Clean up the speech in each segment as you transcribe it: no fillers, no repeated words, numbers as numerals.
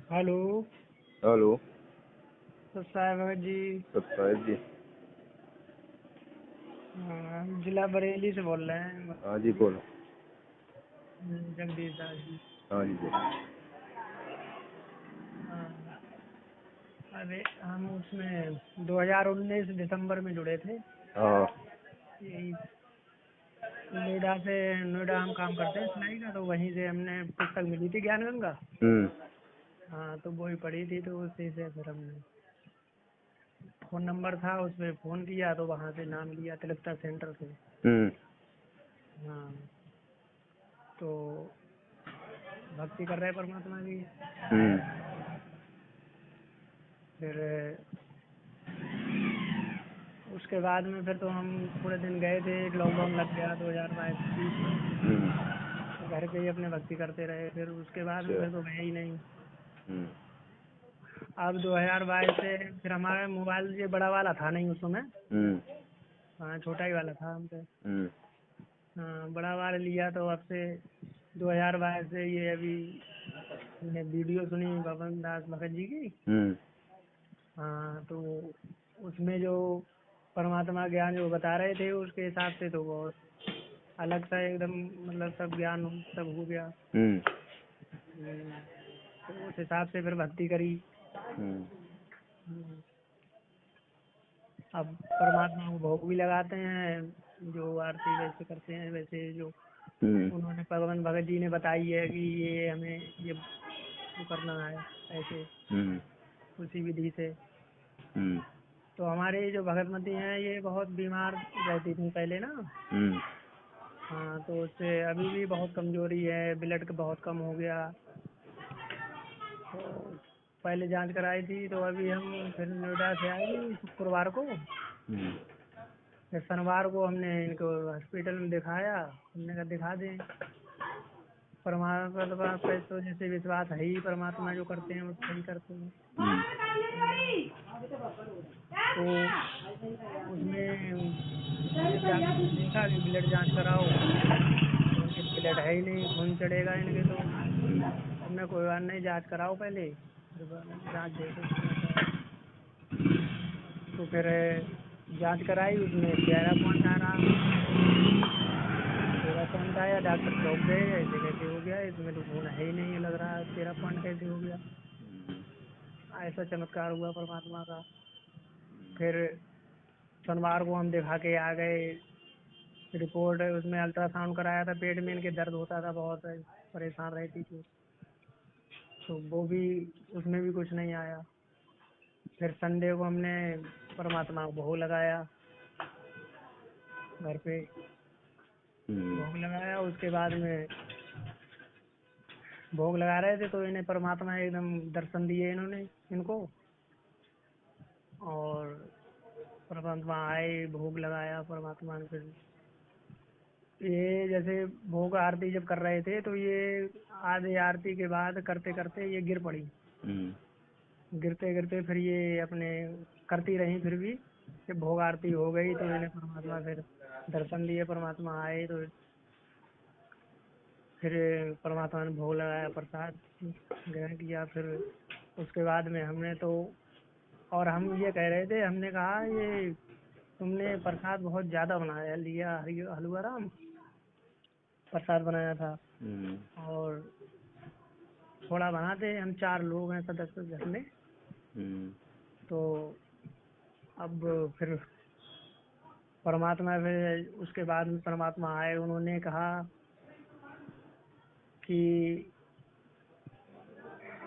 Hello. Hello. साहब भगत जी। सत्ताईस जी। हम जिला बरेली से बोल रहे हैं। हाँ जी बोलो। जगदीश दास जी। हाँ जी बोलो। हाँ, अरे हम उसमें 2019 दिसंबर में जुड़े थे। हाँ। यही नोएडा हम काम करते हैं सिलाई का, तो वहीं से हमने पुस्तक मिली थी ज्ञान गंगा। हम्म। हाँ, तो वही पढ़ी थी, तो उसी से फिर हमने फोन नंबर था, उस पर फ़ोन किया तो वहाँ से नाम लिया तिलकता सेंटर से। हम्म। हाँ, तो भक्ति कर रहे हैं परमात्मा की। हम्म। फिर उसके बाद में फिर तो हम थोड़े दिन गए थे, एक लॉकडाउन लग गया 2022 में। हम्म। तो घर पे ही अपने भक्ति करते रहे, फिर उसके बाद में अच्छा। फिर तो गए ही नहीं। हम्म। अब 2022 से फिर हमारा मोबाइल ये बड़ा वाला था नहीं उस समय। हम्म। हाँ, छोटा ही वाला था हम पे। हम्म। हाँ, बड़ा वाला लिया तो अब से 2022 से ये अभी हमने वीडियो सुनी भवन दास भगत जी की। हम्म। हाँ, तो उसमें जो परमात्मा ज्ञान जो बता रहे थे उसके हिसाब से तो बहुत अलग सा एकदम, मतलब सब ज्ञान सब हो गया। हम्म। हम्म, तो उस हिसाब से फिर भक्ति करी। हम्म। हम्म, अब परमात्मा को भोग भी लगाते हैं, जो आरती वैसे करते हैं, वैसे जो हम्म। उन्होंने भगवान भगत जी ने बताई है कि ये हमें ये वो करना है ऐसे, हम्म। उसी विधि से। हम्म। तो हमारे जो भगतमती हैं ये बहुत बीमार रहती थी पहले ना। हम्म। हाँ, तो उससे अभी भी बहुत कमजोरी है, ब्लड का बहुत कम हो गया। तो पहले जांच कराई थी, तो अभी हम फिर नोएडा से आए शुक्रवार को। हम्म। फिर शनिवार को हमने इनको हॉस्पिटल में दिखाया, हमने कहा दिखा दें। परमात्मा पे तो जैसे विश्वास है ही, परमात्मा जो करते हैं वो सही करते हैं। तो उसमें जब जाके हमने देखा कि ब्लड जांच कराओ, तो इनके ब्लड है ही नहीं, खून चढ़ेगा इनके। तो हमने कोई बात नहीं, जांच कराओ पहले, फिर जांच देखो उसमें क्या है। तो फिर जांच कराई, उसमें 13 पॉइंट आ रहा। 13 पॉइंट आया, डॉक्टर चौंक गए, ऐसे कैसे हो गया, इसमें तो खून है ही नहीं, लग रहा है 13 पॉइंट कैसे हो गया। ऐसा चमत्कार हुआ परमात्मा का। फिर शनिवार को हम दिखा के आ गए। रिपोर्ट उसमें अल्ट्रासाउंड कराया था, पेट में इनके दर्द होता था बहुत, परेशान रहती थी। तो वो भी, उसमें भी कुछ नहीं आया। फिर संडे को हमने परमात्मा को भोग लगाया घर पे। हम्म। भोग लगाया, उसके बाद में भोग लगा रहे थे तो इन्हें परमात्मा एकदम दर्शन दिए इन्होंने इनको। और परमात्मा आए, भोग लगाया परमात्मा ने। फिर ये जैसे भोग आरती जब कर रहे थे, तो ये आधे आरती के बाद करते करते ये गिर पड़ी। हम्म। गिरते गिरते फिर ये अपने करती रही, फिर भी जब भोग आरती हो गई तो इन्हें परमात्मा फिर दर्शन दिए, परमात्मा आए। तो फिर परमात्मा ने भोग लगाया, प्रसाद ग्रहण किया। फिर उसके बाद में हमने तो, और हम ये कह रहे थे, हमने कहा ये तुमने प्रसाद बहुत ज्यादा बनाया लिया, हलवा राम प्रसाद बनाया था। हम्म। और थोड़ा बनाते, हम 4 लोग हैं सदस्य घर में। हम्म। तो अब फिर परमात्मा, फिर उसके बाद में परमात्मा आए, उन्होंने कहा कि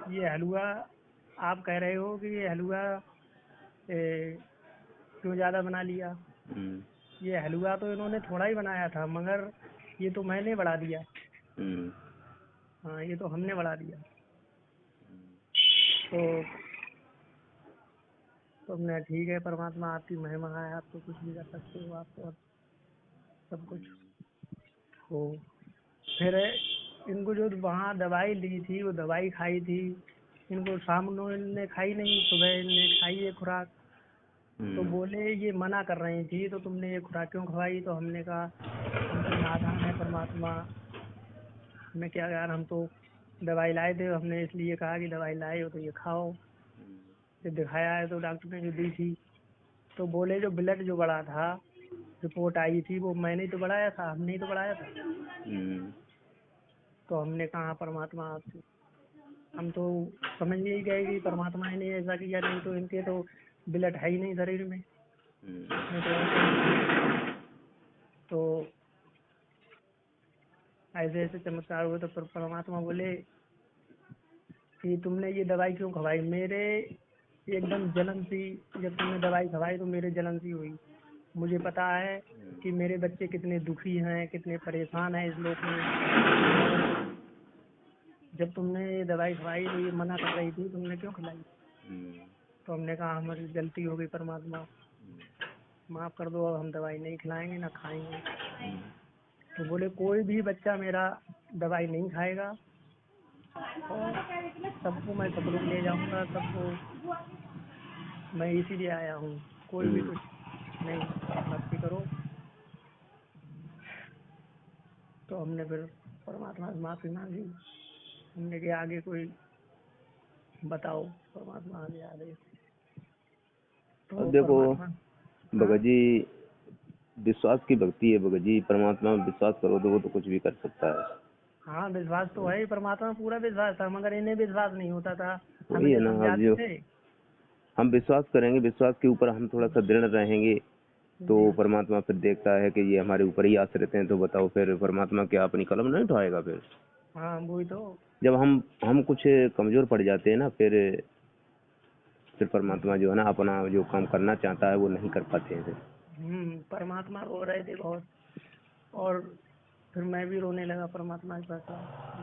ये हलवा आप कह रहे हो कि ये हलवा क्यों ज्यादा बना लिया। हम्म। ये हलवा तो इन्होंने थोड़ा ही बनाया था, मगर ये तो मैंने बढ़ा दिया। हम्म। हाँ, ये तो हमने बढ़ा दिया। तो हमने ठीक है, परमात्मा आपकी महिमा है, आप तो कुछ भी कर सकते हो, आप तो अब सब कुछ हो। फिर इनको जो वहाँ दवाई ली थी, वो दवाई खाई थी, इनको शाम को इनने खाई नहीं, सुबह इनने खाई ये खुराक। तो हम्म। बोले ये मना कर रही थी, तो तुमने ये खुराक क्यों खवाई। तो हमने कहा हम तो नादान है परमात्मा, हमें क्या यार, हम तो दवाई लाए थे, हमने इसलिए कहा कि दवाई लाए हो तो ये खाओ। जब दिखाया है तो डॉक्टर ने जो दी थी, तो बोले जो ब्लड जो बढ़ा था, रिपोर्ट आई थी, वो मैंने ही तो बढ़ाया था, हमने ही तो बढ़ाया था। तो हमने कहा परमात्मा आपसे, हम तो समझ ही गए कि परमात्मा ने ऐसा किया, नहीं तो इनके तो ब्लड है ही नहीं शरीर में। नहीं तो ऐसे ऐसे चमत्कार हुए। तो परमात्मा बोले कि तुमने ये दवाई क्यों खवाई? मेरे एकदम जलन सी, जब तुमने दवाई खवाई तो मेरे जलन सी हुई। मुझे पता है कि मेरे बच्चे कितने दुखी हैं, कितने परेशान हैं इस लोक में। जब तुमने ये दवाई खवाई तो ये मना कर रही थी, तुमने क्यों खिलाई? तो हमने कहा हमारी गलती हो गई परमात्मा, माफ कर दो, अब हम दवाई नहीं खिलाएंगे ना खाएंगे। तो बोले कोई भी बच्चा मेरा दवाई नहीं खाएगा और सबको मैं सतलोक ले जाऊंगा, सबको मैं इसीलिए आया हूँ। कोई भी कुछ नहीं, भक्ति करो। तो हमने फिर परमात्मा से माफी मांगी। हमने कहा आगे कोई बताओ, परमात्मा आगे आदेश। तो अब देखो परमात्मा भगत जी, विश्वास की भक्ति है भगत जी, परमात्मा में विश्वास करो तो वो तो कुछ भी कर सकता है। हाँ विश्वास तो है ही, परमात्मा में पूरा विश्वास था, मगर इन्हें विश्वास नहीं होता था। हमें वही है जो ना, अब समझाते जो थे। हम विश्वास करेंगे, विश्वास के ऊपर हम थोड़ा सा दृढ़ रहेंगे तो जी परमात्मा फिर देखता है कि ये हमारे ऊपर ही आश्रित हैं, तो बताओ फिर परमात्मा क्या अपनी कलम नहीं उठाएगा? हाँ वही तो। जब हम कुछ कमजोर पड़ जाते हैं ना, फिर परमात्मा जो है ना अपना जो काम करना चाहता है वो नहीं कर पाते हैं फिर। परमात्मा रो रहे थे बहुत, और फिर मैं भी रोने लगा परमात्मा के पास।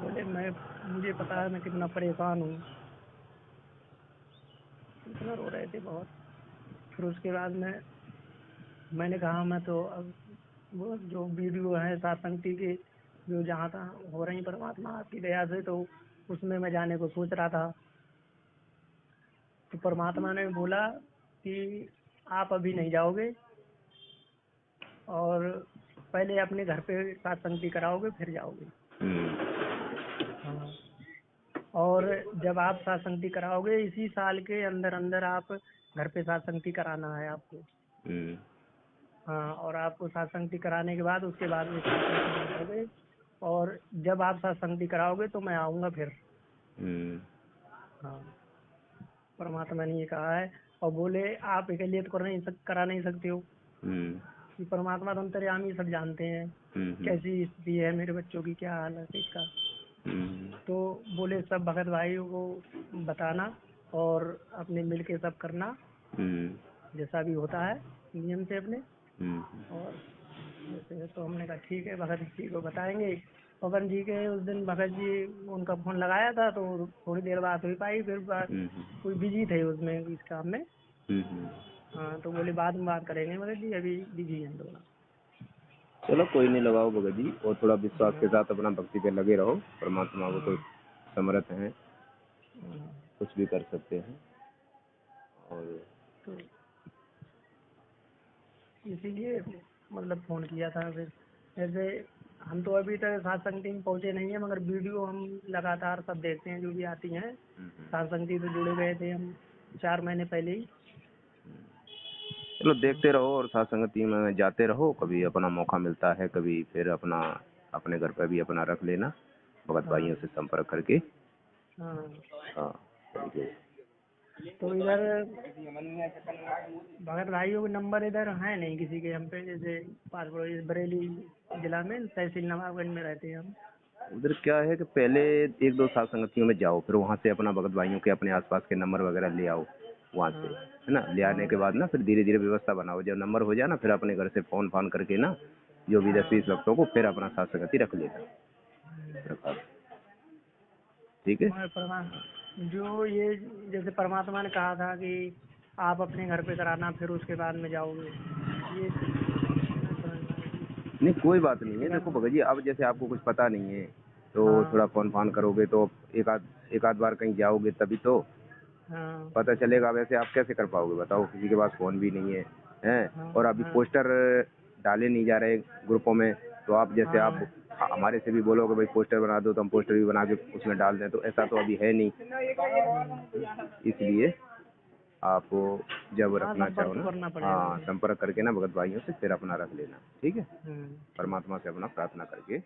बोले मुझे पता है मैं कितना परेशान हूँ। इतना रो रहे थे बहुत। फिर उसके बाद में मैंने कहा मैं तो अब वो जो वीडियो है सातंती के, जो जहाँ तहाँ हो रही परमात्मा आपकी दया से, तो उसमें मैं जाने को सोच रहा था। तो परमात्मा ने बोला कि आप अभी नहीं जाओगे, और पहले अपने घर पे सातंती कराओगे फिर जाओगे। हाँ, और जब आप सातंती कराओगे इसी साल के अंदर अंदर आप घर पे सातंती कराना है आपको। हाँ, और आपको सातंती कराने के बाद उसके बाद में सातंती कराओगे, और जब आप सातंती कराओगे तो मैं आऊँगा फिर। हाँ, परमात्मा ने ये कहा है। और बोले आप अकेले तो करा नहीं सकते हो, कि परमात्मा तो अंतर्यामी सब जानते हैं कैसी स्थिति है मेरे बच्चों की, क्या हाल है इसका। तो बोले सब भगत भाइयों को बताना और अपने मिल के सब करना, जैसा भी होता है नियम से अपने। और जैसे तो हमने कहा ठीक है, भगत जी को बताएंगे। पवन जी के उस दिन भगत जी उनका फोन लगाया था तो थोड़ी देर बात हुई पाई, फिर कोई बिजी थे उसमें इस काम में। हाँ, तो बोले बाद में बात करेंगे भगत जी, अभी बिजी हैं थोड़ा। चलो कोई नहीं, लगाओ भगत जी, और थोड़ा विश्वास के साथ अपना भक्ति पे लगे रहो। परमात्मा वो तो समर्थ हैं, कुछ भी कर सकते हैं। और तो इसीलिए मतलब फोन किया था। फिर जैसे हम तो अभी तक सातसंगति में पहुंचे नहीं है, मगर वीडियो हम लगातार सब देखते हैं जो भी आती हैं। सातसंगति से जुड़े गए थे हम 4 महीने पहले ही। चलो देखते रहो और साथ संगति में जाते रहो, कभी अपना मौका मिलता है कभी फिर अपना अपने घर पर भी अपना रख लेना, भगत भाइयों से संपर्क करके। हाँ, हाँ, तरीके से। तो इधर भगत भाइयों के नंबर इधर है नहीं किसी के हम पे। जैसे पास पड़ोस बरेली जिला में तहसील नवाबगंज में रहते हैं हम। उधर क्या है कि पहले 1-2 साथ संगतियों में जाओ, फिर वहाँ से अपना भगत भाइयों के अपने आसपास के नंबर वगैरह ले आओ वहाँ से, है ना। ले आने के बाद ना फिर धीरे धीरे व्यवस्था बनाओ, जब नंबर हो जाए ना फिर अपने घर से फोन फान करके ना जो भी 10-20 भक्तों को फिर अपना साथ संगति रख लेना। ठीक है। जो ये जैसे परमात्मा ने कहा था कि आप अपने घर पे कराना फिर उसके बाद में जाओगे, ये मैं समझ में आएगी। नहीं कोई बात नहीं है, देखो भगत जी अब जैसे आपको कुछ पता नहीं है तो हाँ थोड़ा फोन फान करोगे तो एक आध बार कहीं जाओगे तभी तो हाँ पता चलेगा। वैसे आप कैसे कर पाओगे बताओ, किसी के पास फोन भी नहीं है, हैं? हाँ और अभी हाँ पोस्टर डाले नहीं जा रहे ग्रुपों में, तो आप जैसे आप हाँ हमारे से भी बोलोगे भाई पोस्टर बना दो तो हम पोस्टर भी बना के उसमें डाल दें, तो ऐसा तो अभी है नहीं। इसलिए आप जब हाँ, रखना चाहो संपर्क ना, करना पड़ेगा हाँ मुझे। संपर्क करके ना भगत भाइयों से फिर अपना रख लेना, ठीक है। हम्म। परमात्मा से अपना प्रार्थना करके